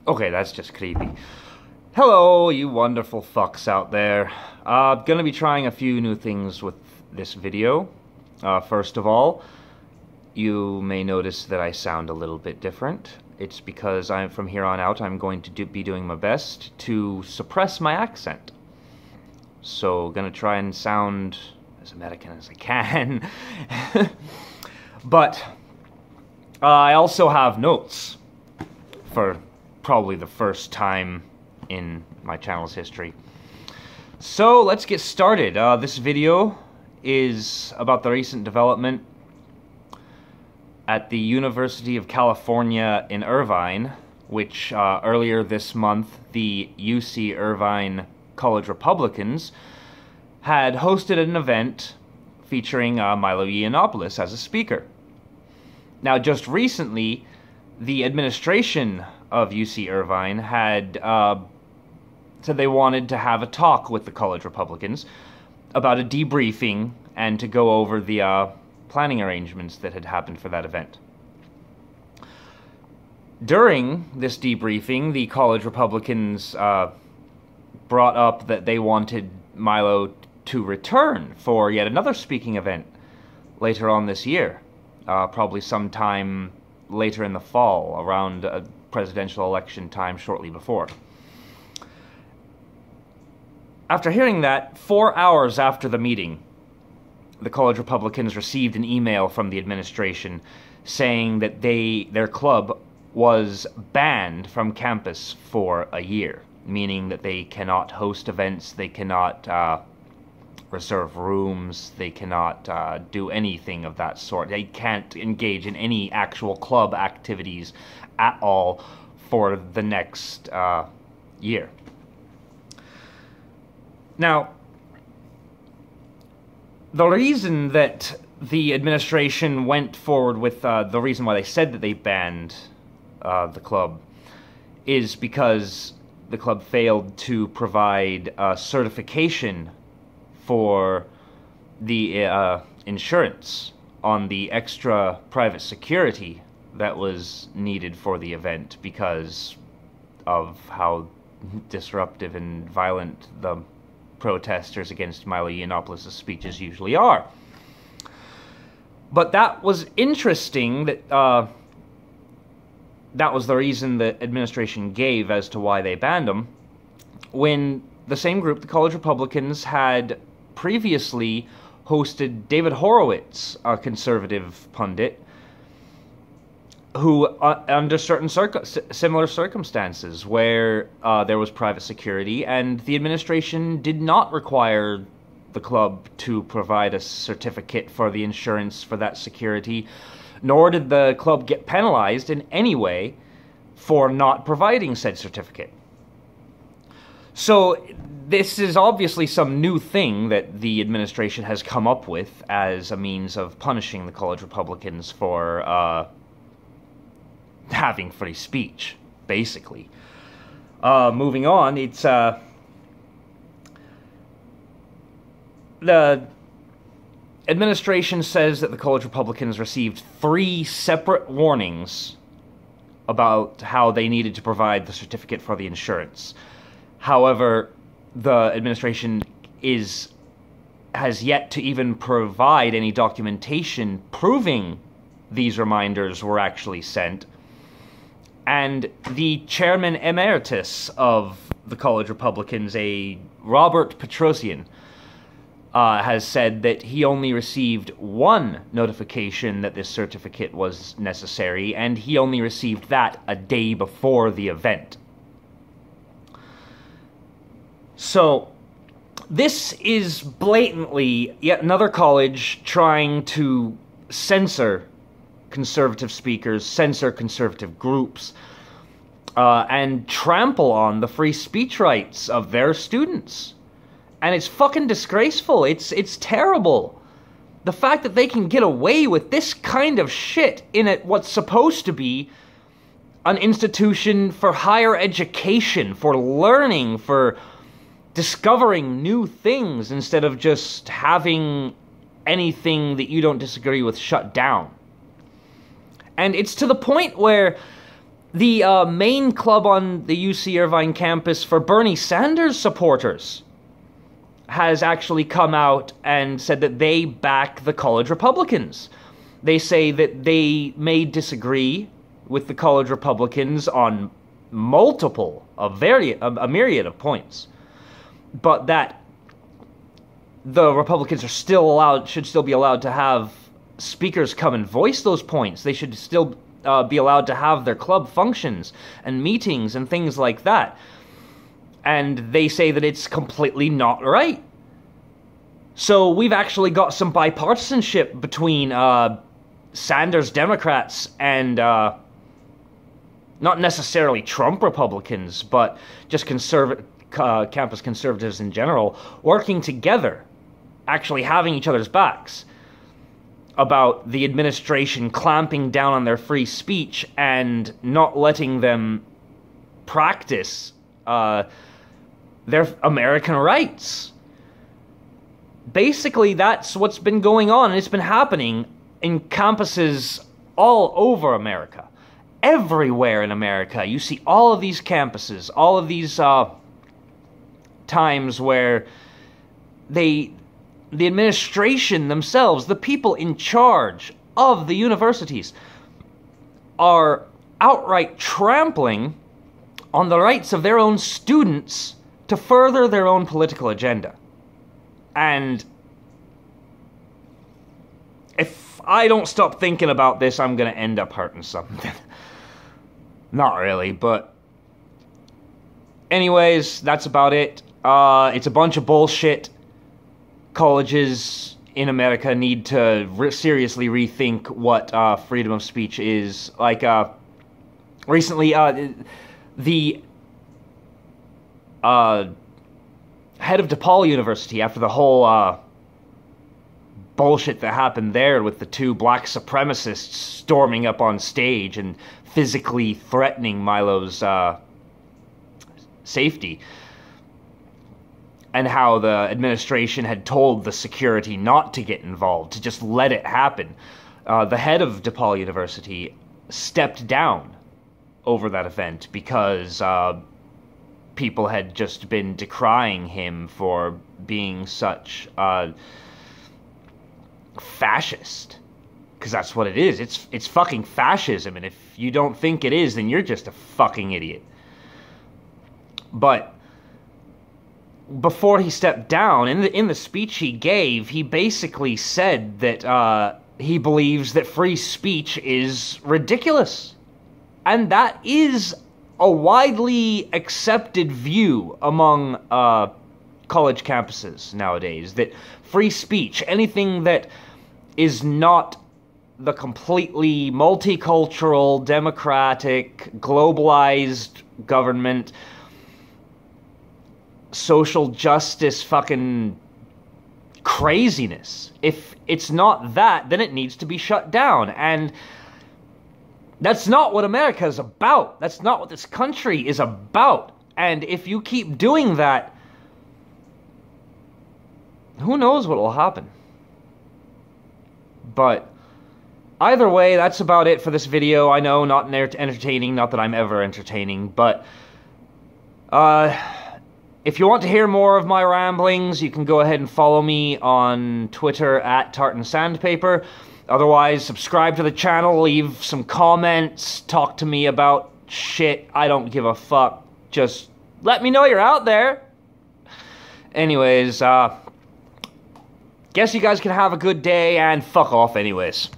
Okay, that's just creepy. Hello, you wonderful fucks out there. Gonna be trying a few new things with this video. First of all, you may notice that I sound a little bit different. It's because from here on out, I'm going to be doing my best to suppress my accent. So, gonna try and sound as American as I can. But, I also have notes for probably the first time in my channel's history. So, let's get started. This video is about the recent development at the University of California in Irvine, which earlier this month the UC Irvine College Republicans had hosted an event featuring Milo Yiannopoulos as a speaker. Now, just recently, the administration of UC Irvine had said they wanted to have a talk with the college Republicans about a debriefing and to go over the planning arrangements that had happened for that event. During this debriefing, the college Republicans brought up that they wanted Milo to return for yet another speaking event later on this year, probably sometime later in the fall, around a presidential election time shortly before. After hearing that, 4 hours after the meeting, the college Republicans received an email from the administration saying that their club was banned from campus for a year, meaning that they cannot host events, they cannot reserve rooms, they cannot do anything of that sort. They can't engage in any actual club activities at all for the next year. Now, the reason that the administration went forward with the reason why they said that they banned the club is because the club failed to provide certification for the insurance on the extra private security that was needed for the event because of how disruptive and violent the protesters against Milo Yiannopoulos' speeches usually are. But that was interesting that that was the reason the administration gave as to why they banned him, when the same group, the college Republicans, had previously hosted David Horowitz, a conservative pundit, who, under certain similar circumstances, where there was private security, and the administration did not require the club to provide a certificate for the insurance for that security, nor did the club get penalized in any way for not providing said certificate. So this is obviously some new thing that the administration has come up with as a means of punishing the college Republicans for having free speech, basically. Moving on, it's the administration says that the college Republicans received 3 separate warnings about how they needed to provide the certificate for the insurance. However, the administration has yet to even provide any documentation proving these reminders were actually sent. And the chairman emeritus of the college Republicans, a Robert Petrosian, has said that he only received 1 notification that this certificate was necessary, and he only received that a day before the event. So, this is blatantly yet another college trying to censor conservative speakers, censor conservative groups, and trample on the free speech rights of their students. And it's fucking disgraceful. It's terrible. The fact that they can get away with this kind of shit in what's supposed to be an institution for higher education, for learning, for discovering new things, instead of just having anything that you don't disagree with shut down. And it's to the point where The main club on the UC Irvine campus for Bernie Sanders supporters has actually come out and said that they back the college Republicans. They say that they may disagree with the college Republicans on a myriad of points, but that the Republicans should still be allowed to have speakers come and voice those points. They should still be allowed to have their club functions and meetings and things like that. And they say that it's completely not right. So we've actually got some bipartisanship between Sanders Democrats and not necessarily Trump Republicans, but just campus conservatives in general, working together, actually having each other's backs about the administration clamping down on their free speech and not letting them practice their American rights. Basically, that's what's been going on, and it's been happening in campuses all over America. Everywhere in America, you see all of these campuses, all of these times where the administration themselves, the people in charge of the universities, are outright trampling on the rights of their own students to further their own political agenda. And if I don't stop thinking about this, I'm going to end up hurting something. Not really, but anyways, that's about it. It's a bunch of bullshit. Colleges in America need to seriously rethink what freedom of speech is. Like, recently, the head of DePaul University, after the whole bullshit that happened there with the two black supremacists storming up on stage and physically threatening Milo's safety, and how the administration had told the security not to get involved, to just let it happen. The head of DePaul University stepped down over that event because people had just been decrying him for being such fascist. Because that's what it is. It's fucking fascism, and if you don't think it is, then you're just a fucking idiot. But before he stepped down, in the speech he gave, he basically said that he believes that free speech is ridiculous. And that is a widely accepted view among college campuses nowadays, that free speech, anything that is not the completely multicultural, democratic, globalized government, social justice fucking craziness. If it's not that, then it needs to be shut down. And that's not what America is about. That's not what this country is about. And if you keep doing that, who knows what will happen. But either way, that's about it for this video. I know, not entertaining, not that I'm ever entertaining, but if you want to hear more of my ramblings, you can go ahead and follow me on Twitter at @TartanSandpaper. Otherwise, subscribe to the channel, leave some comments, talk to me about shit. I don't give a fuck. Just let me know you're out there. Anyways, guess you guys can have a good day, and fuck off anyways.